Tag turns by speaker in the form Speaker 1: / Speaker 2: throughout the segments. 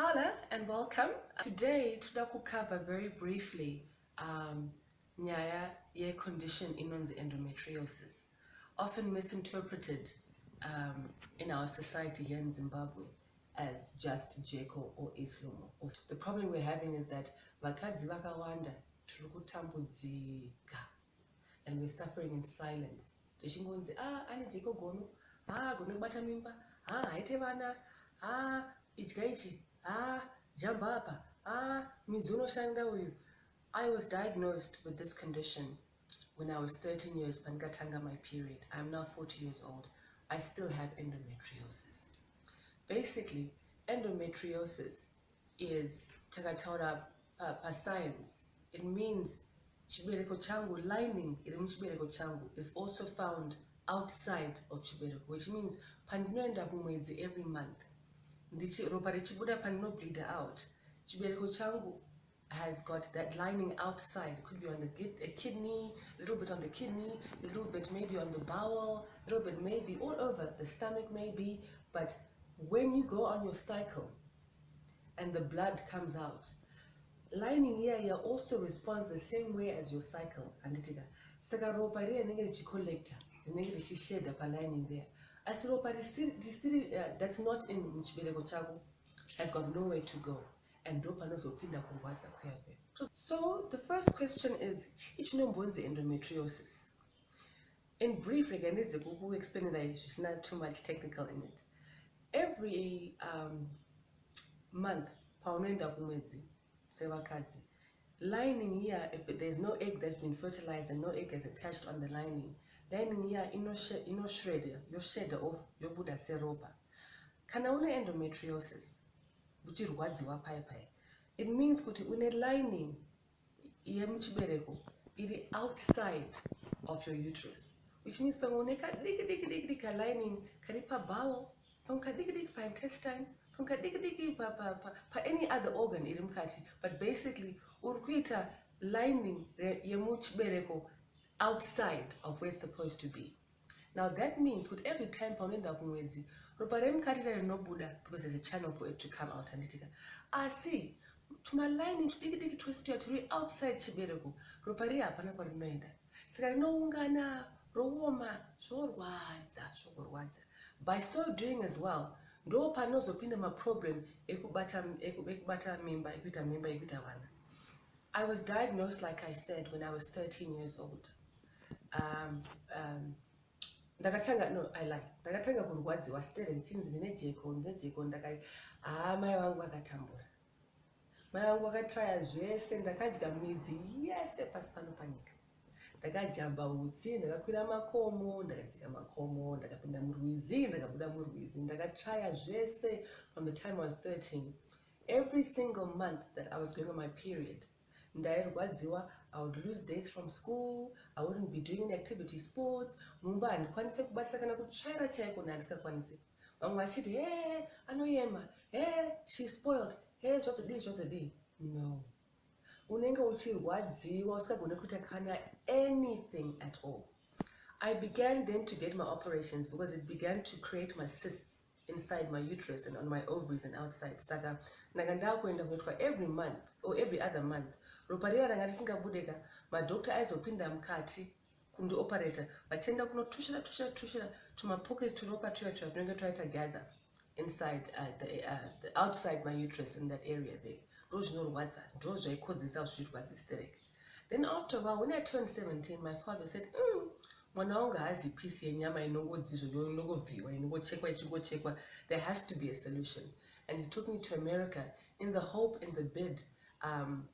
Speaker 1: Hello and welcome. Today, toda cover very briefly nyaya ye condition inonzi endometriosis, often misinterpreted in our society here in Zimbabwe as just Jeko or Islumo. The problem we're having is that vakadzi vakawanda tiri kutambudzika and we're suffering in silence. Tichingonzi ane Jeko gono, gono kubata mimba, haite vana, idya ichi, jamba apa, mizuno shanda uyu. I was diagnosed with this condition when I was 13 years, pankatanga my period. I'm now 40 years old. I still have endometriosis. Basically, endometriosis is takataura pa science. It means chibereko changu, lining iri muchibereko changu is also found outside of chibereko, which means pandinoenda kumwedzi every month. Ropa richibuda pandinobleed out. Chibereko changu has got that lining outside. It could be on the kidney, a little bit on the kidney, a little bit maybe on the bowel, a little bit maybe all over the stomach maybe. But when you go on your cycle and the blood comes out, lining here also responds the same way as your cycle. Saka ropa riya rinenge richicollector, rinenge richishedha pa lining there. As ropa that's not in chibereko chako has got nowhere to go. And so the first question is endometriosis. In brief, again, it's a explain it. It's not too much technical in it. Every month, lining here, if there's no egg that's been fertilized and no egg is attached on the lining here, shred, your shed off your Buddha seropa. Kana une endometriosis. It means kuti une lining yemuchibereko iri outside of your uterus, which means pangoneka diki lining kari pa bowel, panka diki pa intestine, panka diki pa any other organ iri mukati, but basically urkuita lining yemuchibereko outside of where it's supposed to be. Now that means that every time paunenda kumwedzi ropa remukati rinobuda because there's a channel for it to come out and see tuma lining tudiki twestia turi outside chibereko ropa ri hapana kwarinoenda saka rinoungana rooma zvorwadza. By so doing as well ndo panozopinda maproblem ekubata mimba ekuita vana. I was diagnosed, like I said, when I was 13 years old. Ndakatanga kurwadziwa still ndichinzi ndine jeko ndakati mai vangu vakatambura. Mai vangu vakatraya zvese, ndakadya midzi yese pasi pano panyika. Ndakajamba utsi, ndakakwira makomo, ndakadzika makomo, ndakapinda murwizi, ndakabuda murwizi, ndakatraya zvese from the time I was 13. Every single month that I was going on my period, ndairwadziwa, I would lose days from school, I wouldn't be doing any activity sports, mumba handikwanise kubatisa kana kutsvaira chaiko ndandisingakwanisi. Vamwe vachiti, anoyema, she's spoiled, zvozodii. No. Unenge uchirwadziwa usingagone kuita kana anything at all. I began then to get my operations because it began to create my cysts inside my uterus and on my ovaries and outside. Saka ndakanda kuenda kunoitwa every month or every other month. Ropa riya ranga risingabudeka, madhokta aizopinda mukati kundioperator vachienda kunotushira tumapockets turopa tuya tunenge twaita gather inside the outside my uterus in that area there. Ndozvinorwadza, ndozvaikozesa zvirwadzi hysteric. Then after a while, when I turned 17, my father said, mwana wangu haazi pisi yenyama inongodzizvo inongovhiwa inongochekwa ichingochekwa. There has to be a solution. And he took me to America in the hope, in the bid.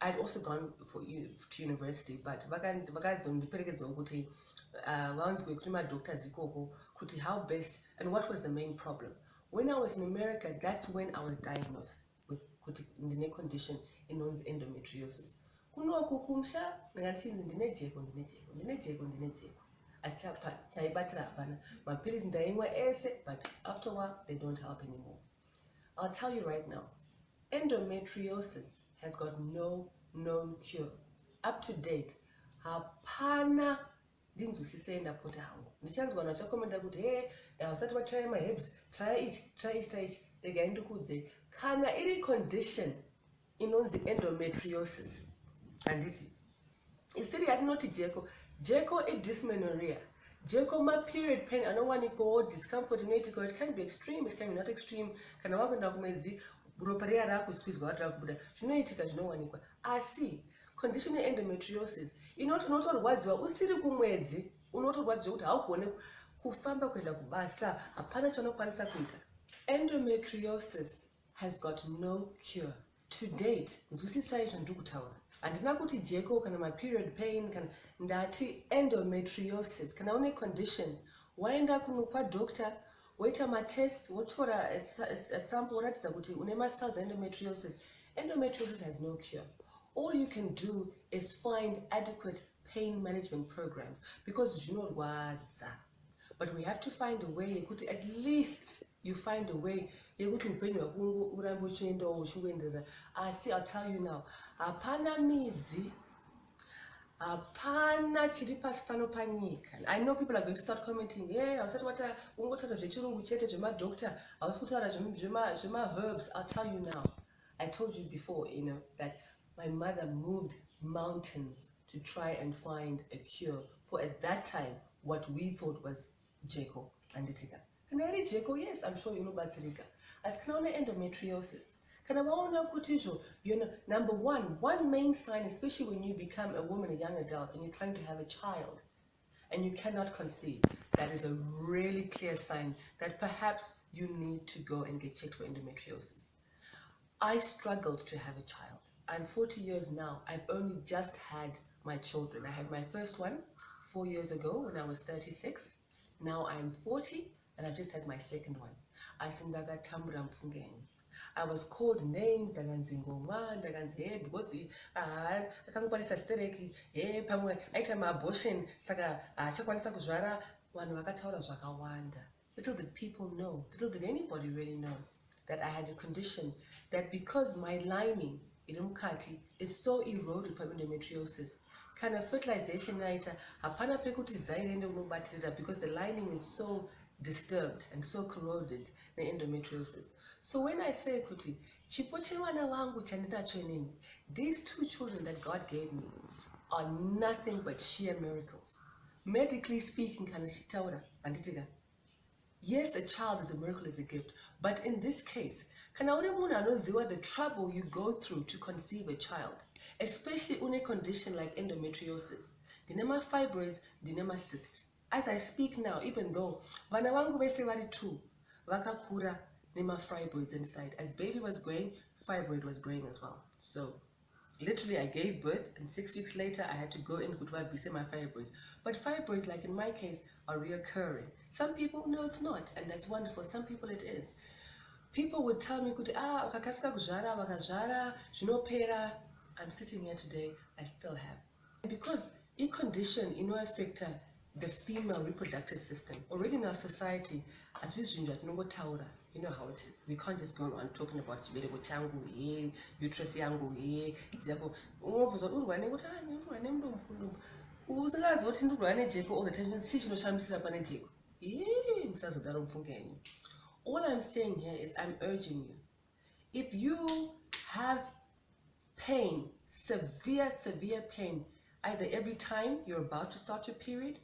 Speaker 1: I'd also gone to university, but vakazondiperekedzawo kuti vaunzwe kuti madoctors ikoko kuti how best and what was the main problem. When I was in America, that's when I was diagnosed with ndine condition inonzi endometriosis. Kunoku kumsha ndakatsinzi ndine jeko asi chaibatira hapana. Mapirizi ndaimwa ese, but after a while they don't help anymore. I'll tell you right now, endometriosis has got no known cure. Up to date, hapana ndinzwisisenda kuti hangu. Ndichanzwa vachakomenda kuti usati watry maherbs, try ichi, rega ndikudze. kana iri condition inonzi endometriosis handiti isiri yatinoti jeko idysmenorrhea jeko ma-period pain anowanikwawo discomfort inoitika. It can be extreme, it can be not extreme. Kana wakuenda kumwedzi ropa riya rakusqueezwa rati rakubuda zvinoitika, zvinowanikwa. Asi condition ye-endometriosis inoti unotorwadziwa usiri kumwedzi, unotorwadziwa kuti haugone kufamba kuenda kubasa, hapana chaunokwanisa kuita. Endometriosis has got no cure to date. Nzwisisai zvandiri kutaura. Handina kuti jeko kana ma-period pain kana ndati endometriosis. Kana une condition waenda kwadoctor woita matest wotora a sample woratidza kuti une ma-cells endometriosis. Endometriosis has no cure. All you can do is find adequate pain management programs because zvinorwadza. But we have to find a way yekuti at least you find a way yekuti upenyu hwako urambe uchiendawo uchingoenderera. Asi I'll tell you now, hapana midzi, hapana chiri pasi pano panyika. I know people are going to start commenting, yeah, hausati wata ungotaura zvechirungu chete zvemadoctor, hausi kutaura zvema-herbs. I'll tell you now, I told you before, that my mother moved mountains to try and find a cure for, at that time, what we thought was jeko anditika. Kana iri jeko, yes, I'm sure inobatsirika. As kana une endometriosis, kana waona kuti number one main sign, especially when you become a woman, a young adult, and you're trying to have a child, and you cannot conceive, that is a really clear sign that perhaps you need to go and get checked for endometriosis. I struggled to have a child. I'm 40 years now. I've only just had my children. I had my first one 4 years ago when I was 36. Now I'm 40 and I've just had my second one. I was called names, because akangokwanisa stereki, pamwe aita ma-abortion, saka achakwanisa kuzvara, vanhu vakataura zvakawanda. Little did people know, little did anybody really know, that I had a condition that because my lining iri mukati is so eroded from endometriosis, kana fertilization naita hapana pekuti zai riende unobatirira because the lining is so disturbed and so corroded ne-endometriosis. So when I say kuti chipo chevana vangu chandinacho inini, these two children that God gave me are nothing but sheer miracles. Medically speaking, kana chitaura anditika, yes, a child is a miracle, is a gift, but in this case, kana uri munhu anoziva the trouble you go through to conceive a child, especially in a condition like endometriosis, ndine ma-fibroids, ndine ma-cyst. As I speak now, even though vana vangu vese vari 2 vakakura nema-fibroids inside, as baby was growing, fibroid was growing as well. So literally I gave birth and 6 weeks later I had to go in to vabvise my fibroids. But fibroids, like in my case, are reoccurring. Some people know it's not, and that's wonderful. Some people it is. People would tell me kuti ukakasika kuzvara vakazvara zvinopera. I'm sitting here today, I still have. Because a condition affect the female reproductive system. Already in our society, as you know how it is. We can't just go on talking about chibereko changu, uterus yangu, all the time. All I'm saying here is I'm urging you. If you have pain, severe pain, either every time you're about to start your period,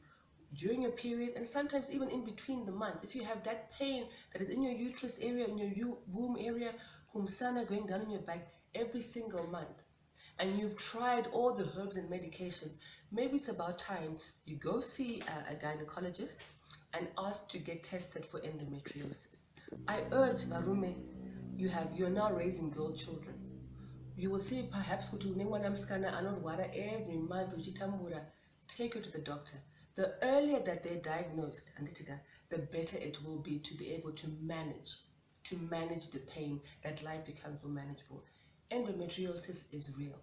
Speaker 1: during your period, and sometimes even in between the months, if you have that pain that is in your uterus area, in your womb area, kumsana going down in your back every single month, and you've tried all the herbs and medications, maybe it's about time you go see a gynecologist and ask to get tested for endometriosis. I urge varume, you're now raising girl children. You will see perhaps kuti une mwana musikana anorwara every month uchitambura. Take her to the doctor. The earlier that they're diagnosed, anditika, the better it will be to be able to manage the pain, that life becomes more manageable. Endometriosis is real.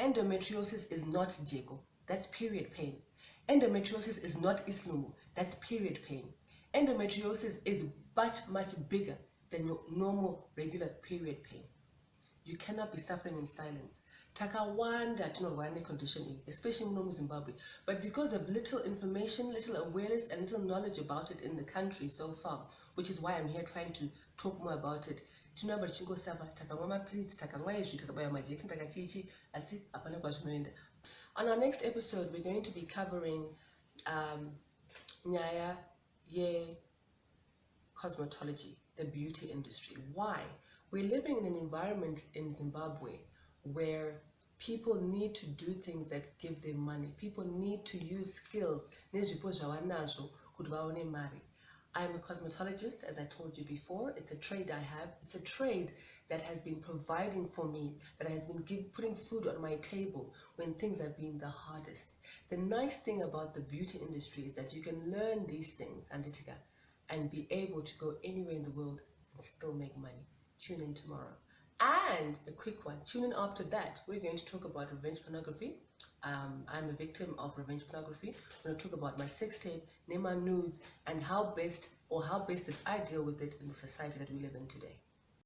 Speaker 1: Endometriosis is not jeko, that's period pain. Endometriosis is not islumu, that's period pain. Endometriosis is much bigger than your normal regular period pain. You cannot be suffering in silence. Takawanda tinorwana condition, especially in Zimbabwe. But because of little information, little awareness, and little knowledge about it in the country so far, which is why I'm here trying to talk more about it, tinoamba tichingosamba takamwa mapiritsi takamwa izvi takabaya majekiseni takachiichi asi hapana kwazvinoenda. On our next episode we're going to be covering nyaya cosmetology, the beauty industry. Why? We're living in an environment in Zimbabwe where people need to do things that give them money. People need to use skills. I'm a cosmetologist, as I told you before. It's a trade I have. It's a trade that has been providing for me, that has been putting food on my table when things have been the hardest. The nice thing about the beauty industry is that you can learn these things, Anditika, and be able to go anywhere in the world and still make money. Tune in tomorrow. And a quick one, tune in after that. We're going to talk about revenge pornography. I'm a victim of revenge pornography. We're going to talk about my sex tape, name my nudes, and how best did I deal with it in the society that we live in today.